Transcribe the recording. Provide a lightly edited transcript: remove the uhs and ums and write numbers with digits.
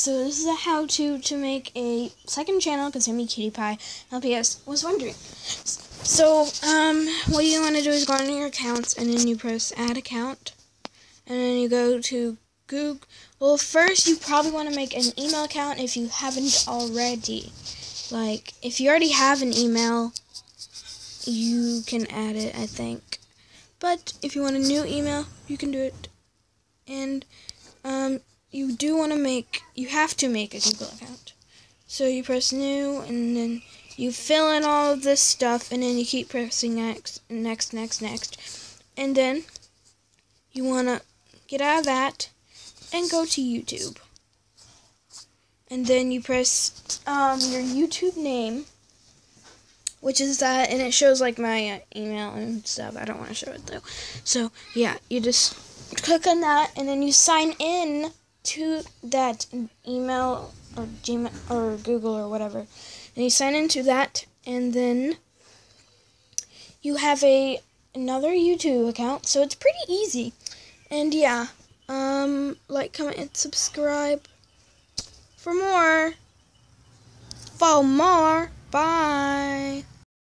So this is a how-to to make a second channel because I'm Cutie Pie. LPS was wondering. So what you want to do is go on your accounts and then you press Add Account, and then you go to Google. Well, first you probably want to make an email account if you haven't already. Like if you already have an email, you can add it, I think. But if you want a new email, you can do it. And you have to make a Google account. So you press new, and then you fill in all of this stuff, and then you keep pressing next, and then you want to get out of that and go to YouTube. And then you press your YouTube name, which is that, and it shows like my email and stuff. I don't want to show it though. So yeah, you just click on that, and then you sign in to that email or Gmail or Google or whatever, and you sign into that, and then you have another YouTube account. So it's pretty easy. And yeah, like, comment, and subscribe for more. Bye.